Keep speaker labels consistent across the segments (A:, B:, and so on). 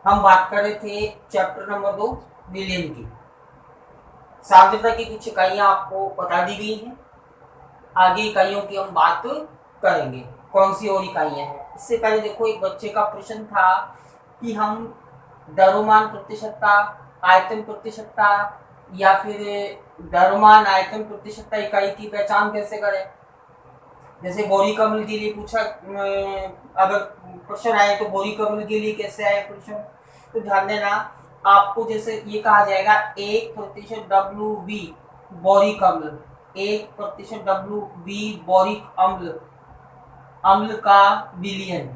A: हम बात कर रहे थे चैप्टर नंबर 2 विलियन की। सांद्रता की कुछ इकाइयां आपको बता दी गई हैं। आगे इकाइयों की हम बात करेंगे। कौन सी और इकाइयां हैं? इससे पहले देखो, एक बच्चे का प्रश्न था कि हम द्रव्यमान प्रतिशतता, आयतन प्रतिशतता या फिर द्रव्यमान आयतन प्रतिशतता इकाई की पहचान कैसे करें। जैसे बोरिक अम्ल के लिए पूछा, अगर क्वेश्चन आए तो बोरिक अम्ल के लिए कैसे आए प्रश्न, तो ध्यान देना। आपको जैसे ये कहा जाएगा 1% WV बोरिक अम्ल, 1% WV बोरिक अम्ल, अम्ल का विलयन।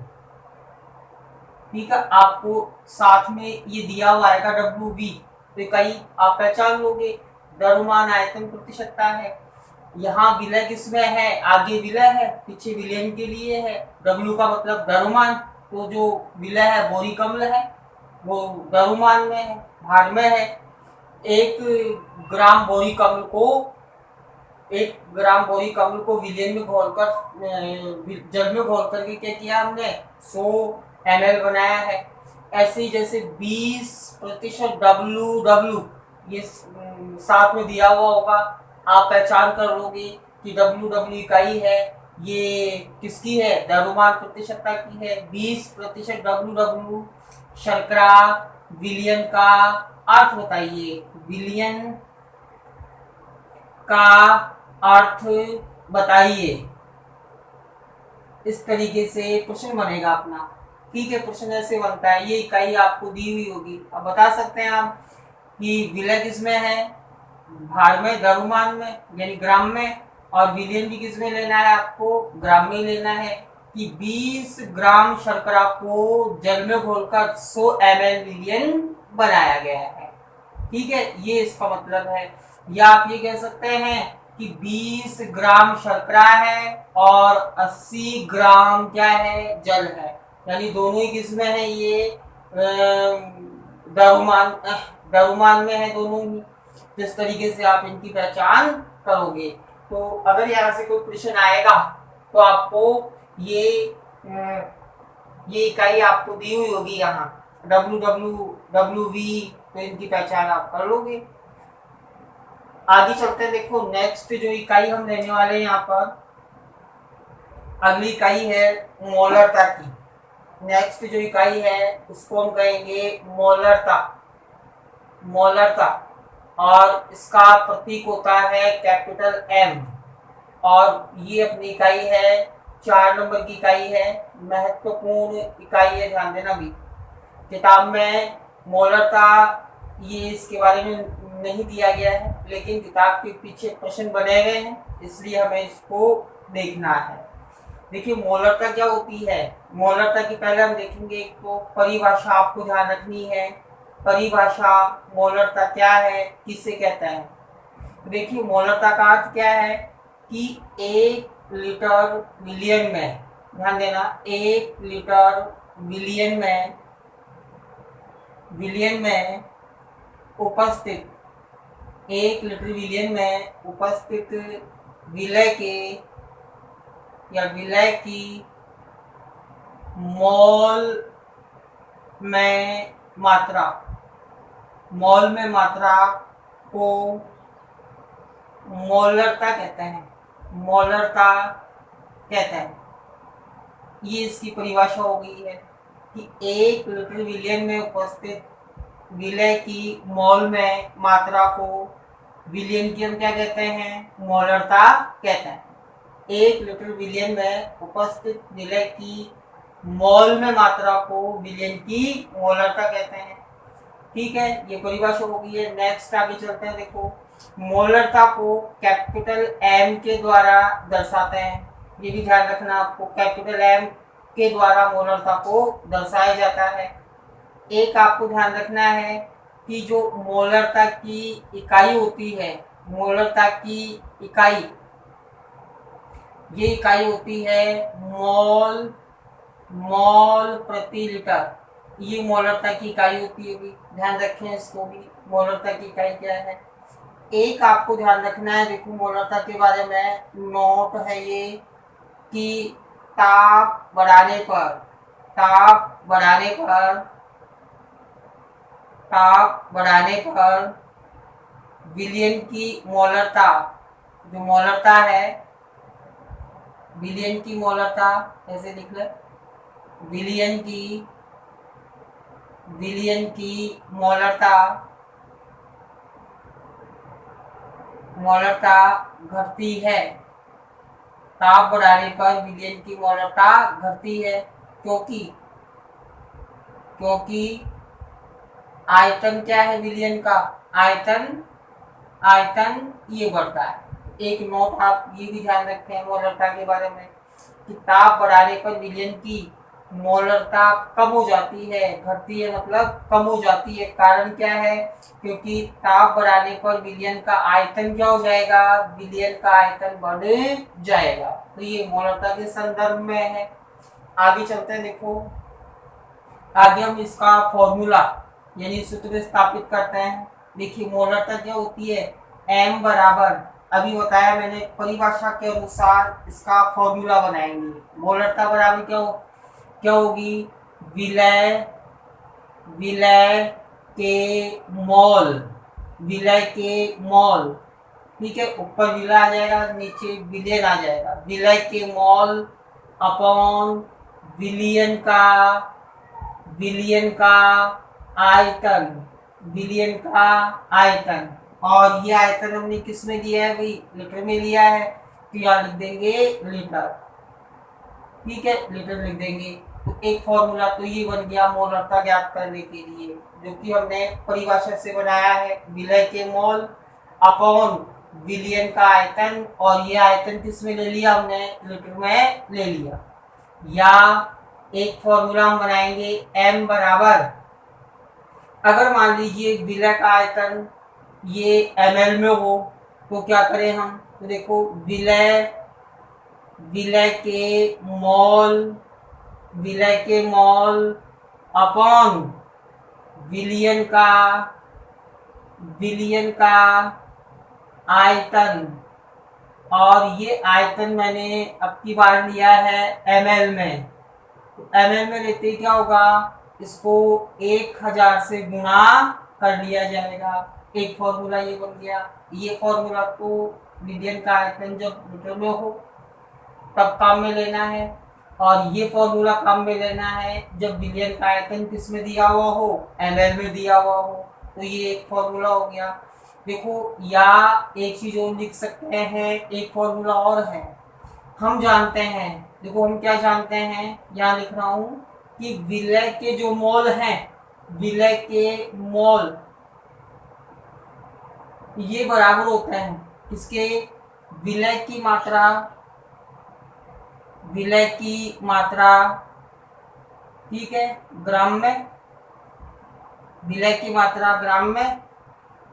A: ठीक है, आपको साथ में ये दिया हुआ आएगा WV, तो इकाई आप पहचान लोगे। द्रव्यमान आयतन प्रतिशतता है। यहाँ विलय किसमें है? आगे विलय है, पीछे विलयन के लिए है। W का मतलब द्रव्यमान, तो जो विलय है बोरिक अम्ल है, वो द्रव्यमान में है, भार में है। 1 ग्राम बोरिक अम्ल को 1 ग्राम बोरिक अम्ल को विलयन में घोलकर, जल में घोल करके क्या किया हमने? 100 ml बनाया है। ऐसे ही जैसे 20% WW, ये साथ में दिया हुआ होगा, आप पहचान कर लोगे कि WW इकाई है, ये किसकी है? द्रव्यमान प्रतिशतता की है। 20% WW शर्करा विलयन का अर्थ बताइए, विलयन का अर्थ बताइए। इस तरीके से प्रश्न बनेगा अपना। ठीक है, प्रश्न ऐसे बनता है। ये इकाई आपको दी हुई होगी, अब बता सकते हैं आप कि विलय किसमें है? भार में, द्रव्यमान में यानी ग्राम में। और विलयन भी किसमें लेना है? आपको ग्राम में लेना है कि 20 ग्राम शर्करा को जल में घोलकर 100 ml विलयन बनाया गया है। ठीक है, ये इसका मतलब है। या आप ये कह सकते हैं कि 20 ग्राम शर्करा है और 80 ग्राम क्या है? जल है। यानी दोनों ही किसमें है? ये द्रव्यमान, द्रव्यमान में है दोनों ही। जिस तरीके से आप इनकी पहचान करोगे, तो अगर यहाँ से कोई प्रश्न आएगा तो आपको ये ये इकाई आपको दी हुई होगी यहाँ WW WV, तो इनकी पहचान आप कर लोगे। आगे चलते हैं। देखो, नेक्स्ट जो इकाई हम लेने वाले हैं यहाँ पर, अगली इकाई है मोलरता की। नेक्स्ट जो इकाई है उसको हम कहेंगे मोलरता। मोलरता, और इसका प्रतीक होता है कैपिटल M। और ये अपनी इकाई है 4 नंबर की इकाई है, महत्वपूर्ण इकाई है, ध्यान देना भी। किताब में मोलरता ये इसके बारे में नहीं दिया गया है, लेकिन किताब के पीछे प्रश्न बने हुए हैं, इसलिए हमें इसको देखना है। देखिए, मोलरता क्या होती है। मोलरता की पहले हम देखेंगे, एक तो परिभाषा आपको ध्यान रखनी है। परिभाषा, मोलरता क्या है, किससे कहते हैं। देखिए, मोलरता का अर्थ क्या है कि 1 लीटर विलियन में, ध्यान देना, 1 लीटर विलियन में, विलियन में उपस्थित, 1 लीटर विलियन में उपस्थित विलय के या विलय की मोल में मात्रा, मोल में मात्रा को मोलरता कहते हैं। मोलरता कहते हैं। ये इसकी परिभाषा हो गई है कि 1 लीटर विलियन में उपस्थित विलय की मोल में मात्रा को, विलियन की हम क्या कहते हैं? मोलरता कहते हैं। 1 लीटर विलियन में उपस्थित विलय की मोल में मात्रा को विलियन की मोलरता कहते हैं। ठीक है, ये परिभाषा हो गई है। नेक्स्ट आगे चलते हैं। देखो, मोलरता को कैपिटल M के द्वारा दर्शाते हैं। ये भी ध्यान रखना आपको, कैपिटल M के द्वारा मोलरता को दर्शाया जाता है। एक आपको ध्यान रखना है कि जो मोलरता की इकाई होती है, मोलरता की इकाई, ये इकाई होती है मोल, मोल प्रति लीटर। ये मोलरता की इकाई होती है, ध्यान रखें इसको भी। मोलरता की इकाई क्या है? एक आपको ध्यान रखना है, देखो मोलरता के बारे में नोट है ये कि ताप बढ़ाने पर, ताप बढ़ाने पर ताप बढ़ाने पर विलयन की मोलरता, जो मोलरता है, विलयन की मोलरता ऐसे लिख ले, विलयन की मोलरता घटती है। ताप बढ़ाने पर विलयन की मोलरता घटती है, क्योंकि आयतन क्या है विलयन का, आयतन ये बढ़ता है। एक नोट आप ये भी ध्यान रखें मोलरता के बारे में कि ताप बढ़ाने पर विलयन की मोलरता कम हो जाती है, घटती है मतलब कम हो जाती है। कारण क्या है, क्योंकि ताप बढ़ाने पर विलयन का आयतन क्या हो जाएगा, विलयन का आयतन बढ़ जाएगा। तो ये मोलरता के संदर्भ में है। आगे चलते हैं, देखो आगे हम इसका फॉर्मूला यानी सूत्र स्थापित करते हैं। देखिए मोलरता क्या होती है, m बराबर, अभी बताया मैंने, परिभाषा के अनुसार इसका फॉर्मूला बनाएंगे। मोलरता बराबर क्या होगी, विलय के मोल, ठीक है, ऊपर विलय आ जाएगा, नीचे विलयन आ जाएगा। विलय के मोल अपॉन विलयन का आयतन, और ये आयतन हमने किस में लिया है भाई, लीटर में लिया है, तो यहाँ लिख देंगे लीटर, ठीक है, लीटर लिख देंगे। तो एक फॉर्मूला तो ये बन गया मोलरता ज्ञात करने के लिए, जो कि हमने परिभाषा से बनाया है, विलय के मोल अपॉन विलयन का आयतन, और ये आयतन किस में ले लिया हमने, लीटर में ले लिया। या एक फॉर्मूला हम बनाएंगे m बराबर, अगर मान लीजिए विलय का आयतन ये ml में हो तो क्या करें हम, तो देखो विलय के मोल अपॉन विलयन का आयतन, और ये आयतन मैंने अब की बार लिया है ml में। तो ml में लेते क्या होगा, इसको 1000 से गुणा कर लिया जाएगा। एक फॉर्मूला ये बन गया। ये फॉर्मूला तो विलयन का आयतन जब लीटर में हो तब काम में लेना है, और ये फॉर्मूला काम में लेना है जब विलयन का आयतन किस में दिया हुआ हो, ml में दिया हुआ हो। तो ये एक फॉर्मूला हो गया। देखो या एक चीज और लिख सकते हैं, एक फॉर्मूला और है, हम जानते हैं, देखो हम क्या जानते हैं, यहाँ लिख रहा हूं कि विलय के जो मोल हैं, विलय के मोल ये बराबर होते हैं किसके, विलय की मात्रा, ठीक है, ग्राम में, विलय की मात्रा ग्राम में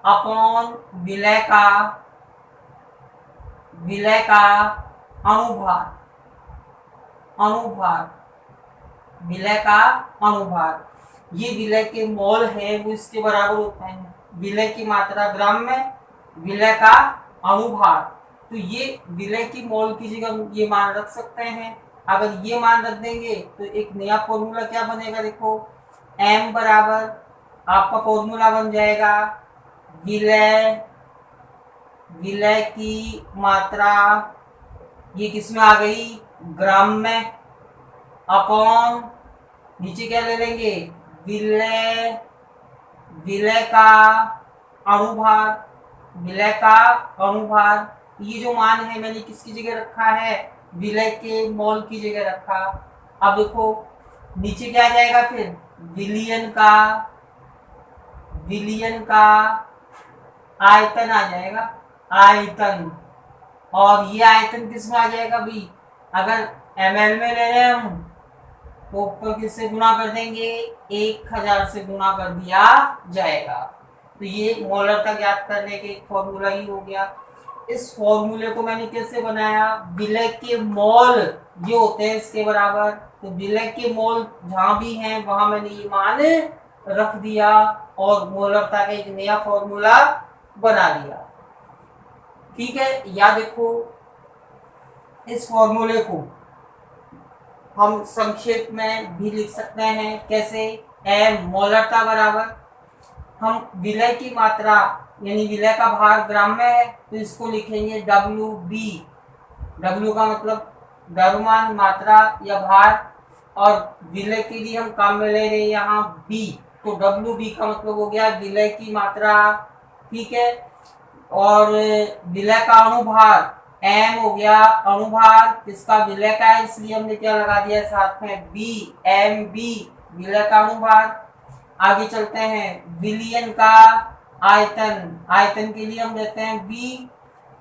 A: अपॉन विलय का अणुभार, विलय का अणुभार। ये विलय के मोल है वो इसके बराबर होते हैं, विलय की मात्रा ग्राम में, विलय का अणुभार। तो ये विलय की मोल की जगह ये मान रख सकते हैं। अगर ये मान रख देंगे तो एक नया फॉर्मूला क्या बनेगा, देखो m बराबर आपका फॉर्मूला बन जाएगा विलय की मात्रा, ये किसमें आ गई, ग्राम में, अपॉन नीचे क्या ले लेंगे, विलय का अणुभार। ये जो मान है मैंने किसकी जगह रखा है, विलय के मोल की जगह रखा। अब देखो नीचे क्या आ जाएगा, फिर विलयन का आयतन आ जाएगा, आयतन, और ये आयतन किस में आ जाएगा भाई, अगर ml में ले रहे हैं हम तो ऊपर किससे गुणा कर देंगे, 1000 से गुणा कर दिया जाएगा। तो ये मोलरता ज्ञात करने के एक फॉर्मूला ही हो गया। इस फॉर्मूले को मैंने कैसे बनाया, विलय के मोल जो होते हैं इसके बराबर, तो विलय के मोल जहां भी हैं वहां मैंने ये मान रख दिया और मोलरता का एक नया फॉर्मूला बना लिया, ठीक है। या देखो इस फॉर्मूले को हम संक्षेप में भी लिख सकते हैं, कैसे, m मोलरता बराबर हम विलय की मात्रा यानी विलय का भार ग्राम में है तो इसको लिखेंगे WB। W का मतलब द्रव्यमान, मात्रा या भार, और विलय के लिए हम काम में ले रहे हैं यहाँ B, तो WB का मतलब हो गया विलय की मात्रा। ठीक है, और विलय का अणुभार M हो गया अणुभार, जिसका विलय का है इसलिए हमने क्या लगा दिया साथ में B, MB विलय का अणुभार। आगे चलते हैं, विलयन का आयतन, आयतन के लिए हम देते हैं B,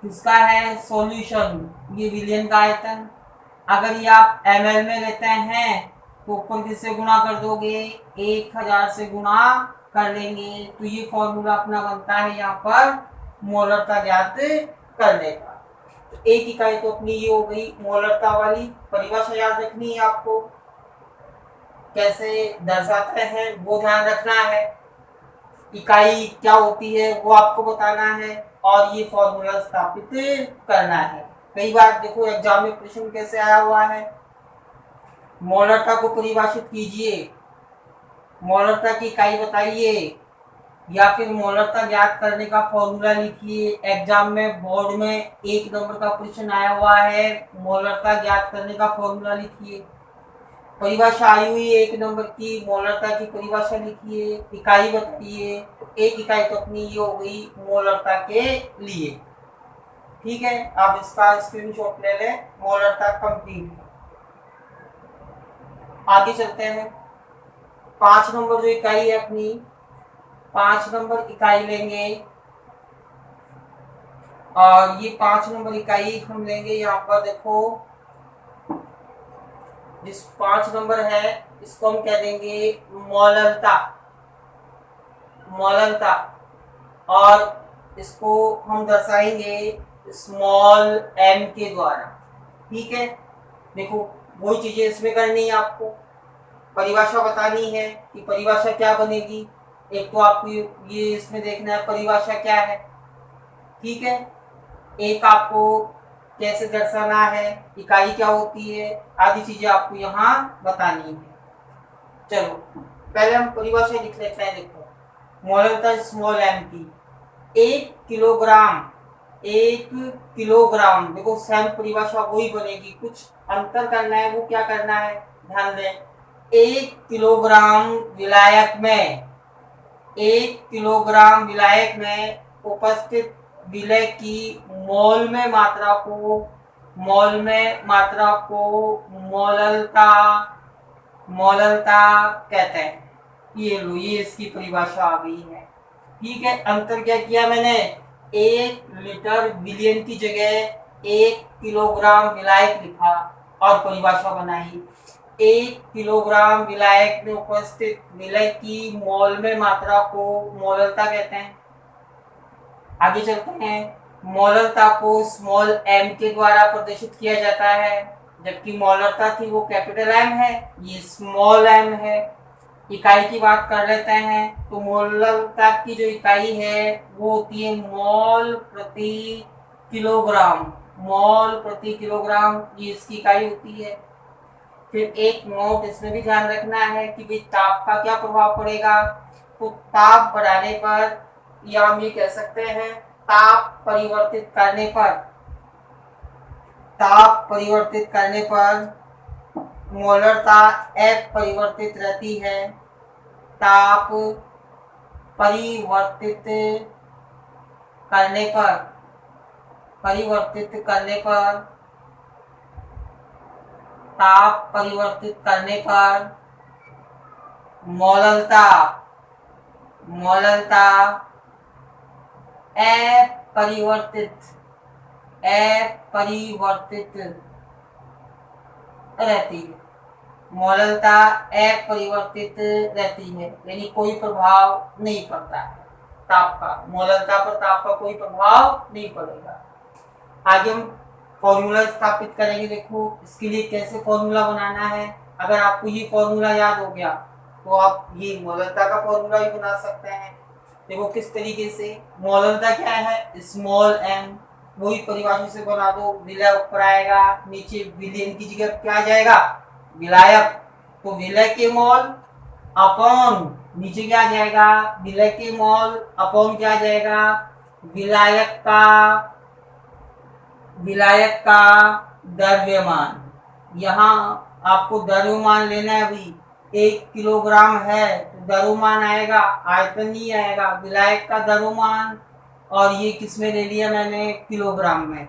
A: जिसका है सॉल्यूशन, ये विलयन का आयतन। अगर ये आप ml में लेते हैं तो ऊपर किससे गुणा कर दोगे, 1000 से गुणा कर लेंगे, तो ये फॉर्मूला अपना बनता है यहाँ पर मोलरता ज्ञात करने का। तो एक इकाई तो अपनी ये हो गई मोलरता वाली। परिभाषा याद रखनी है आपको, कैसे दर्शाते हैं वो ध्यान रखना है, इकाई क्या होती है वो आपको बताना है, और ये फॉर्मूला स्थापित करना है। कई बार देखो एग्जाम में प्रश्न कैसे आया हुआ है, मोलरता को परिभाषित कीजिए, मोलरता की इकाई बताइए, या फिर मोलरता ज्ञात करने का फॉर्मूला लिखिए। एग्जाम में बोर्ड में 1 नंबर का प्रश्न आया हुआ है, मोलरता ज्ञात करने का फॉर्मूला लिखिए। परिभाषा आई हुई है 1 नंबर की, मोलरता की परिभाषा लिखिए, इकाई बताइए। एक इकाई तो अपनी ये हो गई मोलरता के लिए। ठीक है, आप इसका स्क्रीनशॉट ले लें, मोलरता कंप्लीट। आगे चलते हैं, 5 नंबर जो इकाई है अपनी, 5 नंबर इकाई लेंगे, और ये 5 नंबर इकाई हम लेंगे यहाँ पर देखो, जिस 5 नंबर है इसको हम कह देंगे मोलरता, मोलरता, और इसको हम दर्शाएंगे स्मॉल m के द्वारा। ठीक है, देखो वही चीजें इसमें करनी है आपको, परिभाषा बतानी है कि परिभाषा क्या बनेगी। एक तो आपको ये इसमें देखना है परिभाषा क्या है, ठीक है, एक आपको कैसे दर्शाना है, इकाई क्या होती है, आदि चीजें आपको यहाँ बतानी है। चलो पहले हम परिभाषा लिख लेते हैं। देखो मोलरता स्मॉल m की, 1 किलोग्राम, 1 किलोग्राम, देखो सेम परिभाषा वही बनेगी, कुछ अंतर करना है, वो क्या करना है ध्यान दें। 1 किलोग्राम विलायक में, 1 किलोग्राम विलायक में उपस्थित विलय की मोल में मात्रा को, मोल में मात्रा को मोलरता, मोलरता कहते हैं। ये लो, ये इसकी परिभाषा आ गई है। ठीक है, अंतर क्या किया मैंने, 1 लीटर विलियन की जगह 1 किलोग्राम विलायक लिखा और परिभाषा बनाई। 1 किलोग्राम विलायक में उपस्थित विलय की मोल में मात्रा को मोलरता कहते हैं। आगे चलते हैं, मोलरता को स्मॉल m के द्वारा प्रदर्शित किया जाता है, जबकि मोलरता थी वो कैपिटल M है, ये स्मॉल m है। इकाई की बात कर लेते हैं, तो मोलरता की जो इकाई है वो होती है मोल प्रति किलोग्राम, मोल प्रति किलोग्राम, ये इसकी इकाई होती है। फिर एक नोट इसमें भी ध्यान रखना है कि भाई ताप का क्या प्रभाव पड़ेगा, तो ताप बढ़ाने पर, या हम ये कह सकते हैं ताप परिवर्तित करने पर, ताप परिवर्तित करने पर मोलरता अपरिवर्तित रहती है। ताप परिवर्तित करने पर, परिवर्तित करने पर, ताप परिवर्तित करने पर मोलरता, मोलरता अपरिवर्तित, अपरिवर्तित रहती है, मोलरता अपरिवर्तित रहती है, यानी कोई प्रभाव नहीं पड़ता है ताप का, मोलरता पर ताप का कोई प्रभाव नहीं पड़ेगा। आगे हम फॉर्मूला स्थापित करेंगे। देखो इसके लिए कैसे फॉर्मूला बनाना है, अगर आपको ये फॉर्मूला याद हो गया तो आप ये मोलरता का फॉर्मूला भी बना सकते हैं। देखो किस तरीके से, मोलरता क्या है स्मॉल m, वही परिभाषा से बना दो, विलय ऊपर आएगा, नीचे विलयन की जगह क्या आ जाएगा विलायक, तो विलय के मोल अपॉन नीचे क्या आ जाएगा, विलय के मोल अपॉन क्या आ जाएगा, विलायक का द्रव्यमान। यहाँ आपको द्रव्यमान लेना है। अभी 1 किलोग्राम है तो द्रव्यमान आएगा, आयतन नहीं आएगा। विलायक का द्रव्यमान, और ये किस में ले लिया मैंने, किलोग्राम में।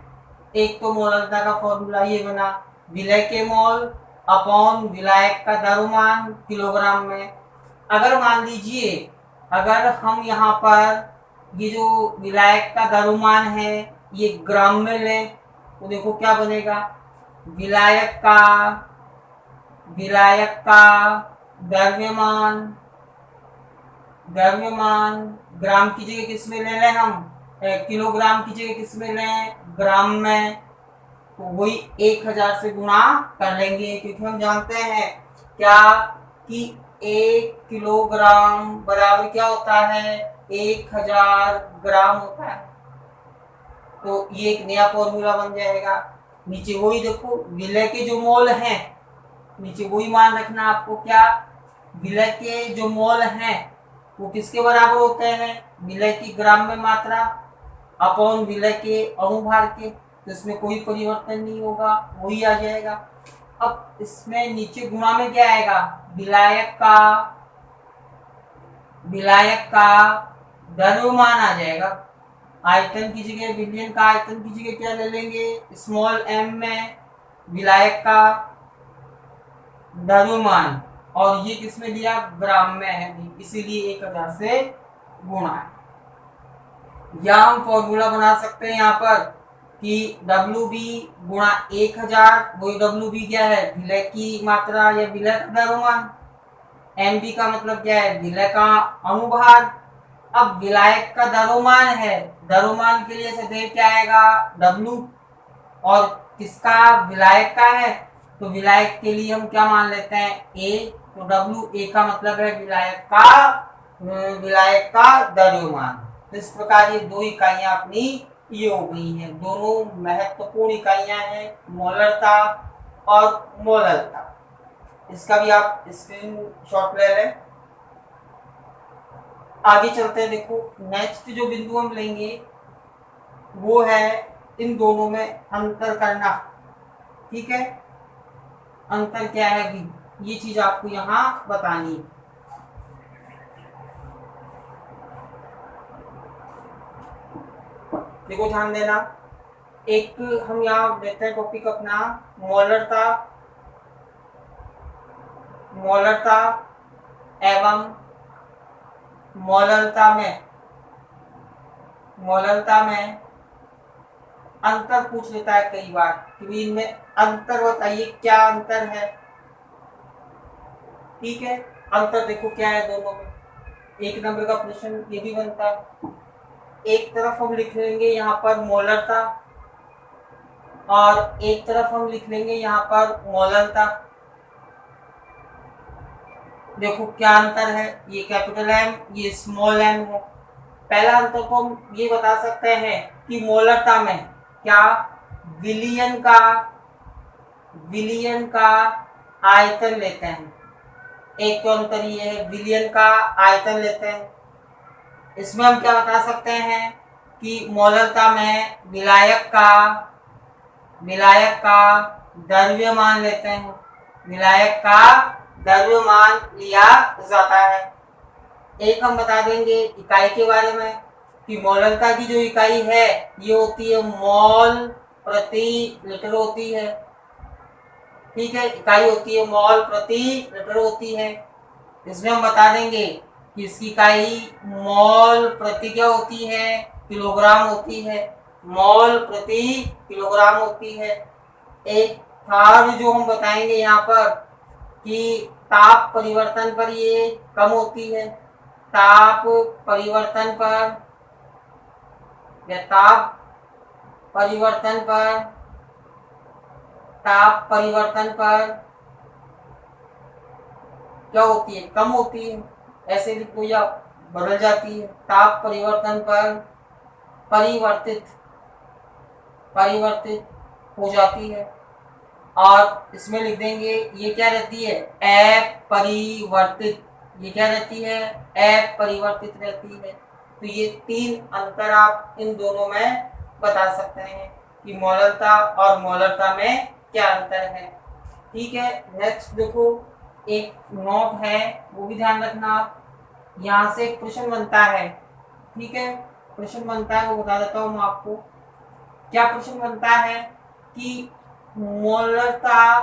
A: एक तो मोलरता का फॉर्मूला ये बना, विलय के मोल अपॉन विलायक का द्रव्यमान किलोग्राम में। अगर मान लीजिए, अगर हम यहाँ पर ये जो विलायक का द्रव्यमान है ये ग्राम में लें तो देखो क्या बनेगा, विलायक का द्रव्यमान ग्राम की जगह किस में ले लें हम, किलोग्राम की जगह किस में लें, ग्राम में। तो वही 1000 से गुणा कर लेंगे, क्योंकि हम जानते हैं क्या कि 1 किलोग्राम बराबर क्या होता है, 1000 ग्राम होता है। तो ये एक नया फॉर्मूला बन जाएगा। नीचे वही देखो, विलय के जो मोल हैं, नीचे वही मान रखना आपको, क्या विलय के जो मोल हैं वो किसके बराबर होते हैं, विलय की ग्राम में मात्रा अपॉन विलय के अणुभार के। तो इसमें कोई परिवर्तन नहीं होगा, वही आ जाएगा। अब इसमें नीचे गुणा में क्या आएगा, विलायक का द्रव्यमान आ जाएगा। आयतन की जगह, विलयन का आयतन की जगह क्या ले लेंगे, स्मॉल m में विलायक का द्रव्यमान, और ये किसमें दिया, ग्राम में है, इसीलिए 1000 से गुणा है। या हम फॉर्मूला बना सकते हैं यहाँ पर कि WB गुणा 1000, वही WB क्या है, विलय की मात्रा या विलय का द्रव्यमान। MB का मतलब क्या है, विलय का अणुभार। अब विलायक का द्रव्यमान है, द्रव्यमान के लिए सदैव क्या आएगा, W, और किसका, विलायक का है, तो विलायक के लिए हम क्या मान लेते हैं, A। तो W A का मतलब है विलायक का द्रव्यमान। तो इस प्रकार ये दो इकाइयां अपनी ये हो गई हैं, दोनों महत्वपूर्ण इकाइयां हैं, मोलरता और मोललता। इसका भी आप स्क्रीनशॉट ले लें। आगे चलते हैं। देखो नेक्स्ट जो बिंदु हम लेंगे वो है इन दोनों में अंतर करना। ठीक है, अंतर क्या है भी, ये चीज आपको यहाँ बतानी है। देखो ध्यान देना, एक हम यहाँ लेते हैं टॉपिक अपना मोलरता एवं मोललता में अंतर पूछ लेता है कई बार कि इनमें अंतर बताइए, क्या अंतर है। ठीक है, अंतर देखो क्या है दोनों में। 1 नंबर का प्रश्न ये भी बनता है। एक तरफ हम लिख लेंगे यहाँ पर मोलरता और एक तरफ हम लिख लेंगे यहाँ पर मोललता। देखो क्या अंतर है, ये कैपिटल M, ये स्मॉल m है। पहला अंतर को हम ये बता सकते हैं कि मोलरता में क्या विलियन का आयतन लेते हैं। एक तो अंतर ये है, विलियन का आयतन लेते हैं। इसमें हम क्या बता सकते हैं कि मोलरता में विलायक का द्रव्यमान लेते हैं, विलायक का द्रव्यमान लिया जाता है। एक हम बता देंगे इकाई के बारे में कि मोलरता की जो इकाई है ये होती है मोल प्रति लीटर होती है। ठीक है, इकाई होती है मोल प्रति लीटर होती है। इसमें हम बता देंगे कि इसकी इकाई मोल प्रति क्या होती है, किलोग्राम होती है, मोल प्रति किलोग्राम होती है। एक थर्ड जो हम बताएंगे यहाँ पर कि ताप परिवर्तन पर ये कम होती है, ताप परिवर्तन पर क्या होती है, कम होती है। ऐसे लिखो या बदल जाती है, ताप परिवर्तन पर परिवर्तित हो जाती है। और इसमें लिख देंगे ये क्या रहती है, अपरिवर्तित। ये क्या रहती है, अपरिवर्तित रहती है। तो ये 3 अंतर आप इन दोनों में बता सकते हैं कि मोलरता और मोलरता में क्या अंतर है। ठीक है, नेक्स्ट देखो, एक नोट है वो भी ध्यान रखना आप। यहाँ से एक प्रश्न बनता है, ठीक है, प्रश्न बनता है वो बता देता हूँ मैं आपको। क्या प्रश्न बनता है कि मोलरता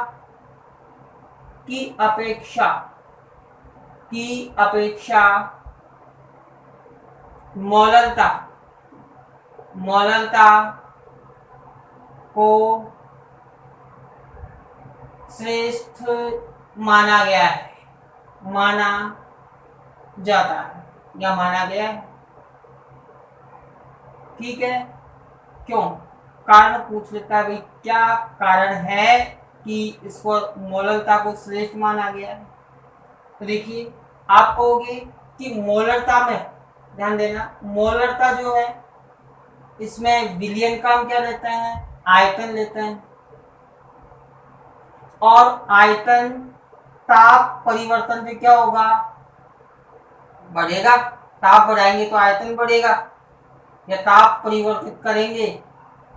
A: की अपेक्षा मोलरता को श्रेष्ठ माना गया है, माना जाता है या माना गया है। ठीक है, क्यों, कारण पूछ लेता है भाई, क्या कारण है कि इसको मोलरता को श्रेष्ठ माना गया है। तो देखिए, आप कहोगे कि मोलरता में, ध्यान देना, मोलरता जो है इसमें विलयन का हम क्या लेते हैं, आयतन लेते हैं, और आयतन ताप परिवर्तन से क्या होगा, बढ़ेगा। ताप बढ़ाएंगे तो आयतन बढ़ेगा, या ताप परिवर्तित करेंगे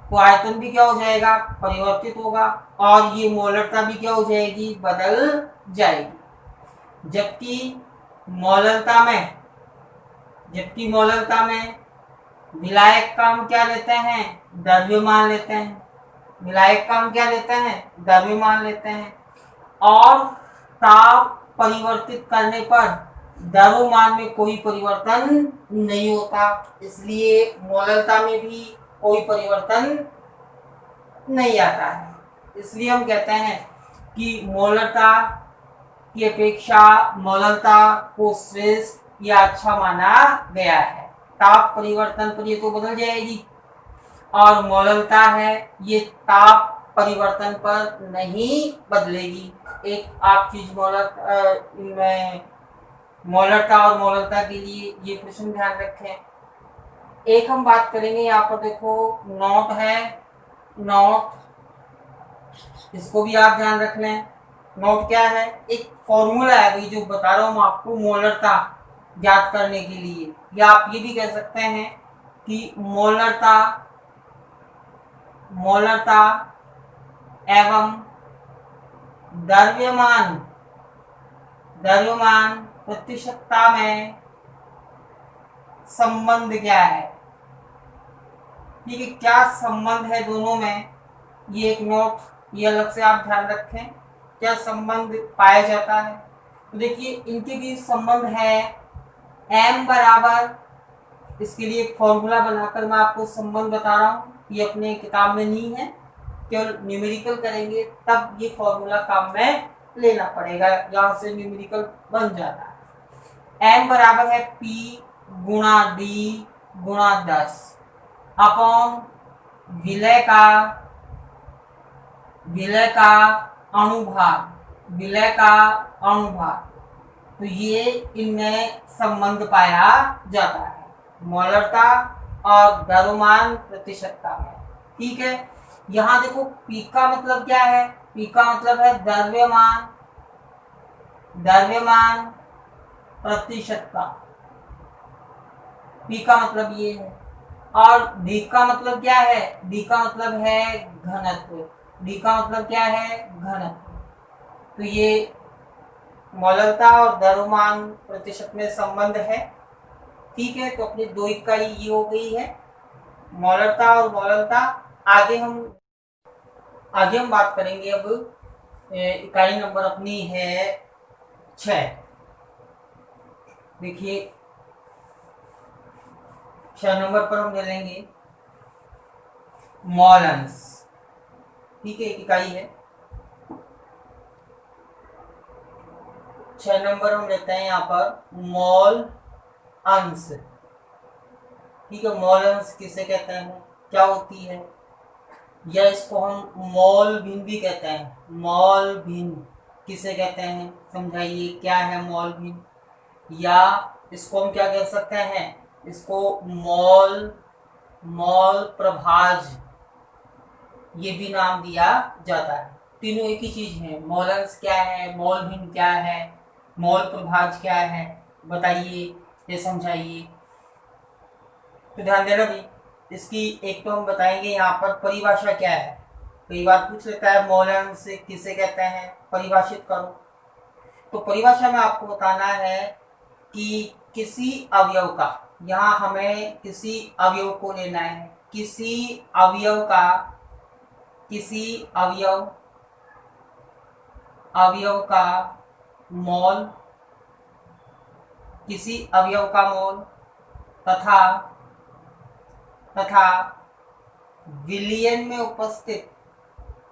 A: तो आयतन भी क्या हो जाएगा, परिवर्तित होगा, और ये मोलरता भी क्या हो जाएगी, बदल जाएगी। जबकि मोलरता में विलायक का हम क्या लेते हैं, द्रव्यमान लेते हैं, विलायक का हम क्या लेते हैं, द्रव्यमान लेते हैं, और ताप परिवर्तित करने पर द्रव्यमान में कोई परिवर्तन नहीं होता, इसलिए मोलरता में भी कोई परिवर्तन नहीं आता है। इसलिए हम कहते हैं कि मोलरता की अपेक्षा मोलरता को श्रेष्ठ या अच्छा माना गया है। ताप परिवर्तन पर ये तो बदल जाएगी, और मोलरता है ये ताप परिवर्तन पर नहीं बदलेगी। एक आप चीज मोलरता और मोलरता के लिए ये प्रश्न ध्यान रखें। एक हम बात करेंगे, यहाँ पर देखो नोट है, नोट, इसको भी आप ध्यान रख लें। नोट क्या है, एक फॉर्मूला है भाई जो बता रहा हूँ मैं आपको मोलरता ज्ञात करने के लिए, या आप ये भी कह सकते हैं कि मोलरता एवं द्रव्यमान प्रतिशतता में संबंध क्या है। ठीक है, क्या संबंध है दोनों में, ये एक नोट, ये अलग से आप ध्यान रखें, क्या संबंध पाया जाता है। तो देखिए, इनके बीच संबंध है m बराबर, इसके लिए एक फॉर्मूला बनाकर मैं आपको संबंध बता रहा हूँ, ये अपने किताब में नहीं है, केवल न्यूमेरिकल करेंगे तब ये फॉर्मूला काम में लेना पड़ेगा, यहाँ से न्यूमेरिकल बन जाता है। m बराबर है p गुणा d गुणा 10 अपॉन विलय का अनुभाग, तो ये इनमें संबंध पाया जाता है, मोलरता और द्रव्यमान प्रतिशतता में। ठीक है, यहाँ देखो P का मतलब क्या है, P का मतलब है द्रव्यमान प्रतिशतता, P का मतलब ये है, और D का मतलब क्या है, D का मतलब है घनत्व, D का मतलब क्या है, घनत्व। तो ये मोलरता और द्रव्यमान प्रतिशत में संबंध है। ठीक है, तो अपनी 2 इकाई ये हो गई है, मोलरता और मोलरता। आगे हम बात करेंगे, अब इकाई नंबर अपनी है 6। देखिए 6 नंबर पर हम ले लेंगे मोल अंश। ठीक है, एक इकाई है। 6 नंबर हम लेते हैं यहाँ पर मोल अंश। ठीक है, मोल अंश किसे कहते हैं, क्या होती है, या इसको हम मोल भिन्न भी कहते हैं। मोल भिन्न किसे कहते हैं, समझाइए क्या है मोल भिन्न, या इसको हम क्या कह सकते हैं, इसको मोल प्रभाज ये भी नाम दिया जाता है। तीनों एक ही चीज है, मोल अंश क्या है, मोल भिन्न क्या है, मोल प्रभाज्य क्या है बताइए, ये समझाइए। तो ध्यान देना भाई, इसकी एक तो हम बताएंगे यहाँ पर परिभाषा क्या है। कई बार पूछ लेता है मोलेंस किसे कहते हैं, परिभाषित करो। तो परिभाषा में आपको बताना है कि किसी अवयव का, यहाँ हमें किसी अवयव को लेना है, किसी अवयव का, किसी अवयव अवयव का मोल, किसी अवयव का मोल तथा तथा विलयन में उपस्थित,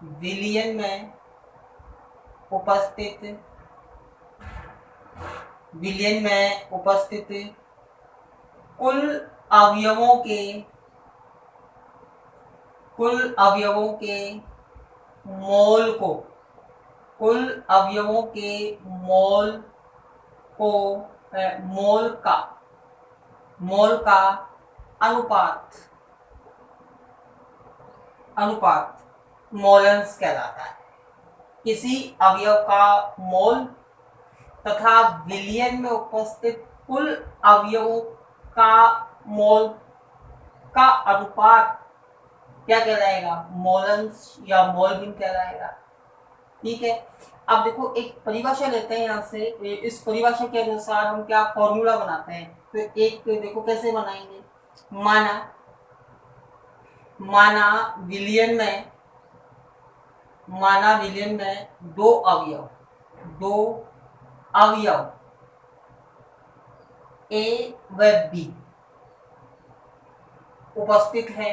A: विलयन में उपस्थित, विलयन में उपस्थित कुल अवयवों के, कुल अवयवों के मोल को, कुल अवयवों के मोल को, मोल का अनुपात, अनुपात मोलेंस कहलाता है। किसी अवयव का मोल तथा विलयन में उपस्थित कुल अवयवों का मोल का अनुपात क्या कहलाएगा, मोलेंस या मोल भिन्न कहलाएगा। ठीक है, अब देखो एक परिभाषा लेते हैं यहाँ से, इस परिभाषा के अनुसार हम क्या फॉर्मूला बनाते हैं। तो एक देखो कैसे बनाएंगे, माना माना विलयन में, माना विलयन में दो अवयव, दो अवयव ए व बी उपस्थित है,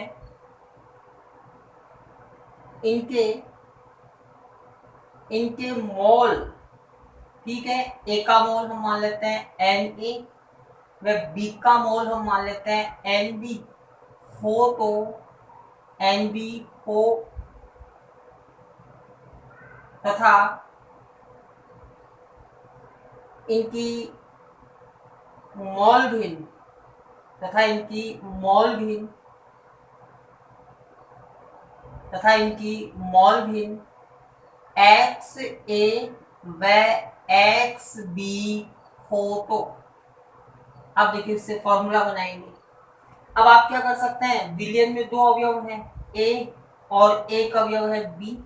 A: इनके इनके मोल, ठीक है, ए का मोल हम मान लेते हैं एन ए व बी का मोल हम मान लेते हैं एन बी हो, तो एन बी हो तथा इनकी मोल भिन्न, तथा इनकी मोल भिन्न, तथा इनकी मोल भिन्न एक्स ए व एक्स बी हो। तो अब देखिए इससे फॉर्मूला बनाएंगे। अब आप क्या कर सकते हैं, विलयन में दो अवयव हैं ए और एक अवयव है बी,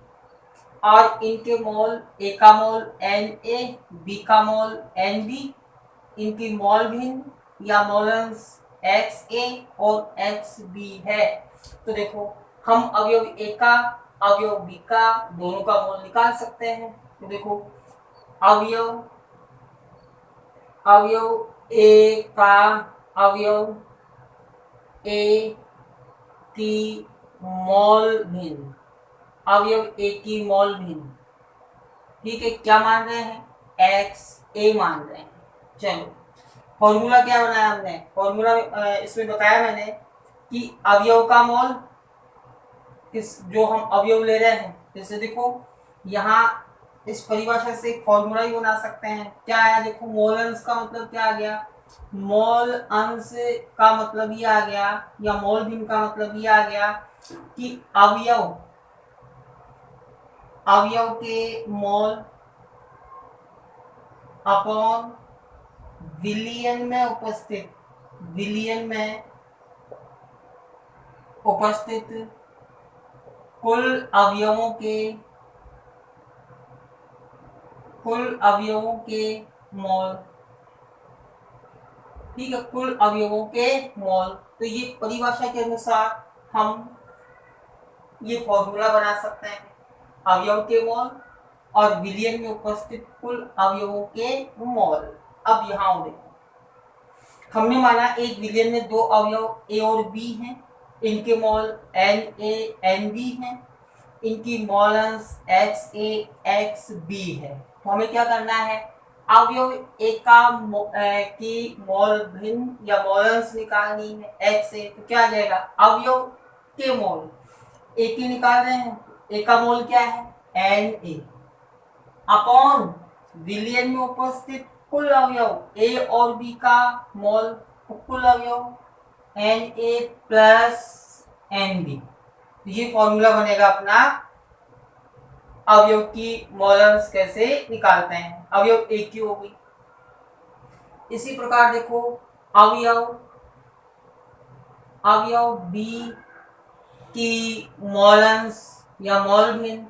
A: और इनके मोल, ए का मोल एन ए, बी का मोल एन बी, इनकी मोल भिन्न या मोलेंस एक्स ए और एक्स बी है। तो देखो हम अवयव ए का, अवयव बी का, दोनों का मोल निकाल सकते हैं। तो देखो अवयव, अवयव ए का, अवयव ए की मोल भिन्न, अवयव ए की मोल भिन्न, ठीक है, क्या मान रहे हैं, एक्स ए मान रहे हैं। चलो फॉर्मूला क्या बनाया हमने, फॉर्मूला इसमें बताया मैंने कि अवयव का मोल, इस जो हम अवयव ले रहे हैं, जैसे देखो यहाँ इस परिभाषा से एक फॉर्मूला ही बना सकते हैं। क्या आया देखो, मोल अंश का मतलब क्या आ गया, मोल अंश का मतलब ये आ गया, या मोल भिन्न का मतलब ये आ गया कि अवयव, अवयव के मोल अपॉन विलयन में उपस्थित, विलयन में उपस्थित कुल अवयवों के, कुल अवयवों के मोल, ठीक है, कुल अवयवों के मोल। तो ये परिभाषा के अनुसार हम ये फॉर्मूला बना सकते हैं, अवयव के मोल और विलयन में उपस्थित कुल अवयवों के मोल। अब यहाँ देखो हमने माना एक विलयन में दो अवयव ए और बी हैं, इनके मोल एन ए एन बी हैं, इनकी मोल अंश एक्स ए एक्स बी है। तो हमें क्या करना है, अवयव ए का की मोल भिन्न या मोल अंश निकालनी है एक्स ए। तो क्या आ जाएगा, अवयव के मोल ए की निकाल रहे हैं, ए का मोल क्या है एन ए, अपॉन विलयन में उपस्थित कुल अवयव ए और बी का मोल, कुल अवयव n A plus n B. ये फॉर्मूला बनेगा अपना अवयव की मोल अंश कैसे निकालते हैं। अवयव ए की हो गई, इसी प्रकार देखो अवयव अवयव बी की मोलंस या मोल भिन्न,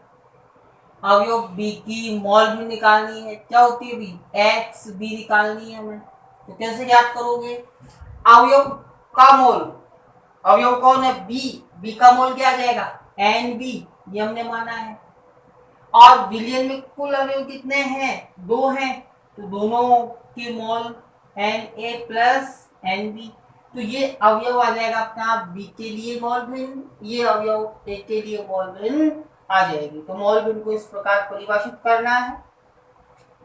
A: अवयव बी की मोल भिन्न निकालनी है। क्या होती है बी? एक्स बी निकालनी है हमें। तो कैसे ज्ञात करोगे? अवयव का मोल, अवयव कौन है? बी, बी का मोल क्या आ जाएगा? एन बी, ये हमने माना है। और विलियन में कुल अवयव कितने हैं? 2 हैं, तो दोनों के मोल n A plus n B. तो ये अवयव आ जाएगा अपना बी के लिए मोल भिन्न, ये अवयव ए के लिए मोल भिन्न आ जाएगी। तो मोल भिन्न को इस प्रकार परिभाषित करना है।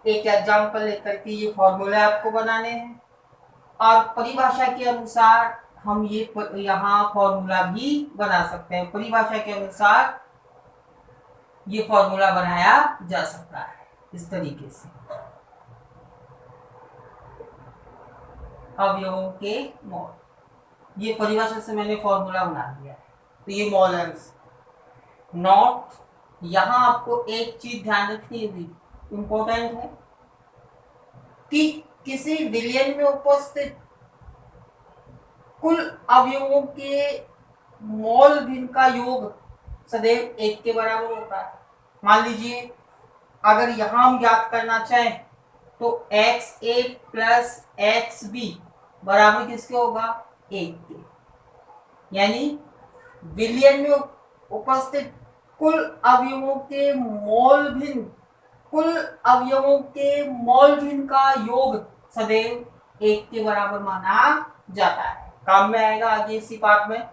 A: एक एग्जांपल लेकर के ये फॉर्मूला आपको बनाने हैं और परिभाषा के अनुसार हम ये यहाँ फॉर्मूला भी बना सकते हैं। परिभाषा के अनुसार ये फॉर्मूला बनाया जा सकता है इस तरीके से, अवयवों के मोल। ये परिभाषा से मैंने फॉर्मूला बना दिया है। तो ये मोलंस नॉट, यहां आपको एक चीज ध्यान रखनी है, इंपॉर्टेंट है कि किसी विलयन में उपस्थित कुल अवयवों के मोल भिन्न का योग सदैव 1 के बराबर होता है। मान लीजिए अगर यहां हम ज्ञात करना चाहें तो एक्स ए प्लस एक्स बी बराबर किसके होगा? 1 के। यानी विलयन में उपस्थित कुल अवयवों के मोल भिन्न, कुल अवयवों के मोल भिन्न का योग सदैव 1 के बराबर माना जाता है। काम में आएगा आगे इसी पाठ में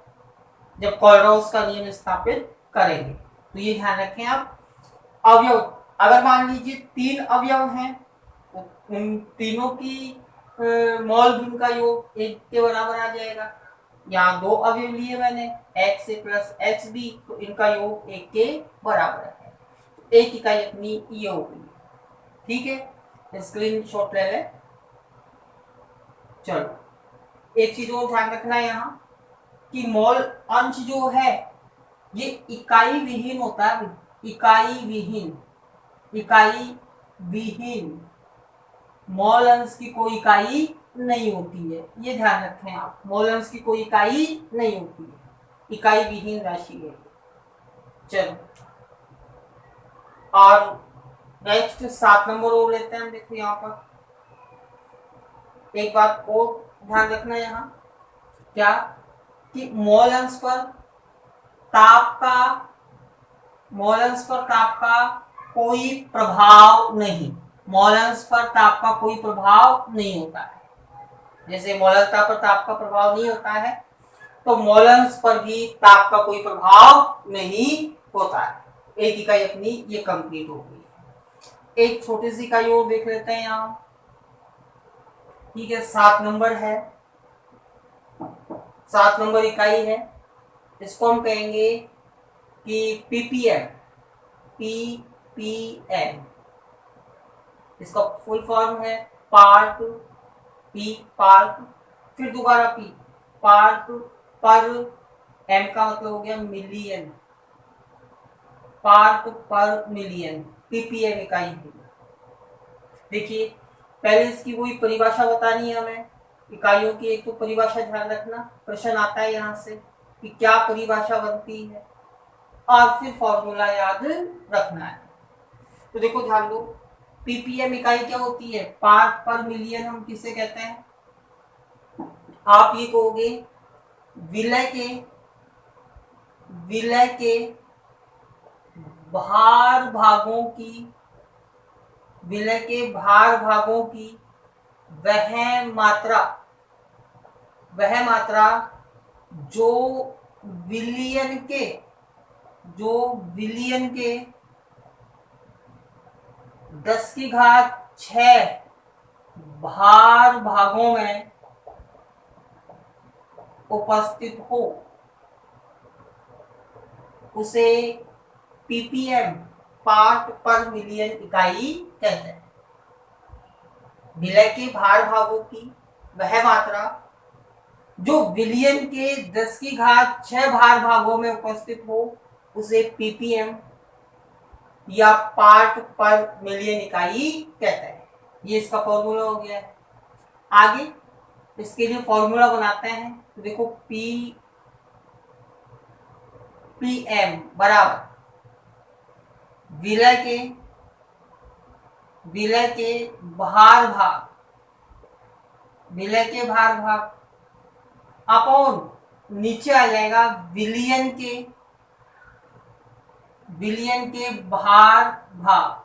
A: जब कोलरॉस का नियम स्थापित करेंगे। तो ये ध्यान रखें आप। अवयव अगर मान लीजिए 3 अवयव हैं तो उन तीनों की मोल भिन्न का योग 1 के बराबर आ जाएगा। यहाँ 2 अवयव लिए मैंने एक्स ए प्लस एक्स बी, तो इनका योग 1 के बराबर है। एक इकाई अपनी ये हो गई। ठीक है, स्क्रीन शॉट ले लें। चलो एक चीज और ध्यान रखना है यहाँ कि मोल अंश जो है ये इकाई विहीन होता है। इकाई विहीन, इकाई विहीन मोल अंश की कोई इकाई नहीं होती है। ये ध्यान रखें आप, मोल अंश की कोई इकाई नहीं होती है, इकाई विहीन राशि है। चलो और नेक्स्ट 7 नंबर और लेते हैं। देखो यहाँ पर एक बात और ध्यान रखना यहाँ, क्या कि मोल अंश पर ताप का, मोल अंश पर ताप का कोई प्रभाव नहीं, मोल अंश पर ताप का कोई प्रभाव नहीं होता है। जैसे मोलकता पर ताप का प्रभाव नहीं होता है तो मोल अंश पर भी ताप का कोई प्रभाव नहीं होता है। एक इकाई अपनी ये कंप्लीट हो गई। एक छोटी सी इकाई और देख लेते हैं यहाँ। ठीक है, 7 नंबर है, 7 नंबर इकाई है। इसको हम कहेंगे कि पीपीएम, पीपीएम। इसका फुल फॉर्म है पार्ट, पी पार्ट, फिर दोबारा पी पार्ट पर, एम का मतलब हो गया मिलियन, पार्ट पर मिलियन, पीपीएम इकाई है। देखिए पहले इसकी कोई परिभाषा बतानी है हमें इकाइयों की। एक तो परिभाषा ध्यान रखना, प्रश्न आता है यहाँ से कि क्या परिभाषा बनती है, और फिर फॉर्मूला याद रखना है। तो देखो ध्यान दो, पीपीएम इकाई क्या होती है? पार्ट पर मिलियन हम किसे कहते हैं? आप ये कहोगे विलय के, विलय के भार भागों की, विलय के भार भागों की वह मात्रा, वह मात्रा जो विलियन के, जो विलियन के 10⁶ भार भागों में उपस्थित हो उसे पीपीएम, पार्ट पर मिलियन इकाई कहते हैं। विलय के भार भागों की वह मात्रा जो विलियन के 10⁶ भार भागों में उपस्थित हो उसे पीपीएम या पार्ट पर मिलियन इकाई कहते हैं। ये इसका फॉर्मूला हो गया है। आगे इसके लिए फॉर्मूला बनाते हैं। तो देखो पीएम बराबर विलय के भार भाग अपॉन नीचे आ जाएगा विलियन के भार भाग,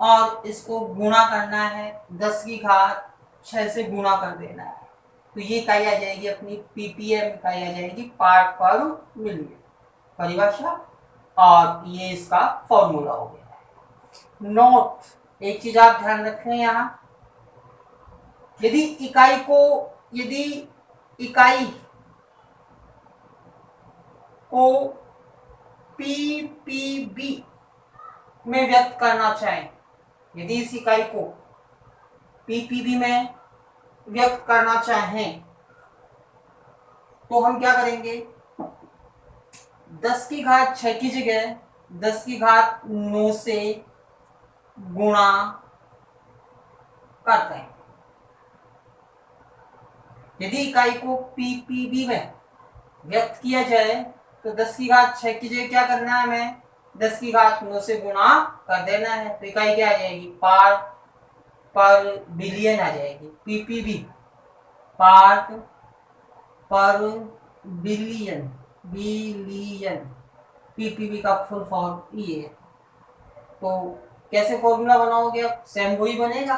A: और इसको गुणा करना है 10⁶ से गुणा कर देना है। तो ये इकाई आ जाएगी अपनी पीपीएम इकाई आ जाएगी, पार्ट पर मिलियन परिभाषा, और ये इसका फॉर्मूला हो गया। नोट, एक चीज आप ध्यान रखें यहाँ, यदि इकाई को पीपीबी में व्यक्त करना चाहें, यदि इस इकाई को पीपीबी में व्यक्त करना चाहें तो हम क्या करेंगे, 10⁶ की जगह 10⁹ से गुणा करते हैं। यदि इकाई को पीपीबी में व्यक्त किया जाए तो 10⁶ की जगह क्या करना है, हमें 10⁹ से गुणा कर देना है। तो इकाई क्या आ जाएगी, पार्ट पर बिलियन आ जाएगी। पीपीबी पार्ट पर बिलियन पीपीबी का फुल फॉर्म ये है। तो कैसे फॉर्मूला बनाओगे, अब सेम वही बनेगा,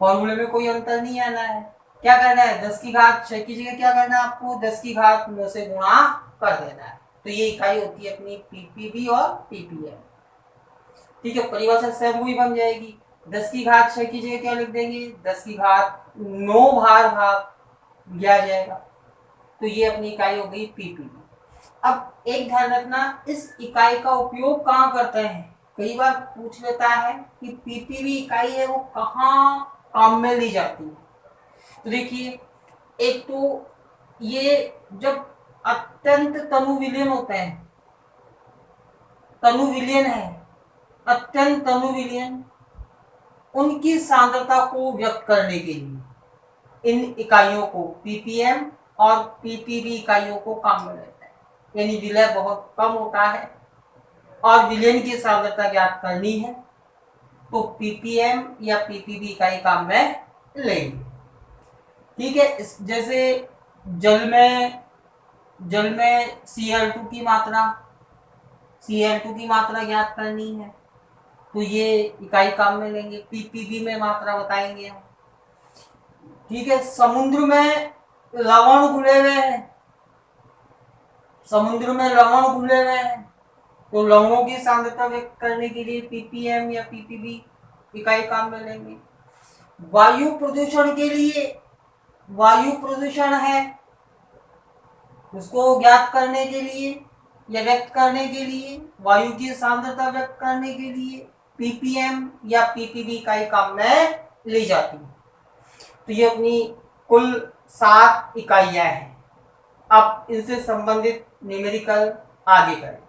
A: फॉर्मूले में कोई अंतर नहीं आना है। क्या करना है, 10⁶ की जगह क्या करना है आपको, 10⁹ से गुणा कर देना है। तो ये इकाई होती है अपनी पीपीबी और पीपीएम। ठीक है, परिभाषा सेम वही बन जाएगी। 10⁶ की जगह क्या लिख देंगे, 10⁹ भार भाग लिया जाएगा। तो ये अपनी इकाई हो गई पीपीबी। अब एक ध्यान रखना, इस इकाई का उपयोग कहाँ करते हैं, कई बार पूछ लेता है कि पीपीबी इकाई है वो कहाँ काम में ली जाती है। तो देखिए, एक तो ये जब अत्यंत तनु विलयन होते हैं, तनु विलयन है, अत्यंत तनु विलयन, उनकी सांद्रता को व्यक्त करने के लिए इन इकाइयों को पीपीएम और पीपीबी इकाइयों को काम में लेते हैं। यानी विलय बहुत कम होता है और विलयन की सांद्रता ज्ञात करनी है, तो पीपीएम या पीपीबी इकाई काम में लेंगे। ठीक है, जैसे जल में Cl2 की मात्रा ज्ञात करनी है, तो ये इकाई काम में लेंगे, पीपीबी में मात्रा बताएंगे हम। ठीक है, समुद्र में लवण घुले हुए हैं, तो लवणों की सांद्रता व्यक्त करने के लिए पीपीएम या पीपीबी इकाई काम में लेंगे। वायु प्रदूषण है, उसको ज्ञात करने के लिए या व्यक्त करने के लिए, वायु की सांद्रता व्यक्त करने के लिए पीपीएम या पीपीबी इकाई काम में ली जाती है। तो ये अपनी कुल 7 इकाइयां हैं। अब इनसे संबंधित न्यूमेरिकल आगे करें।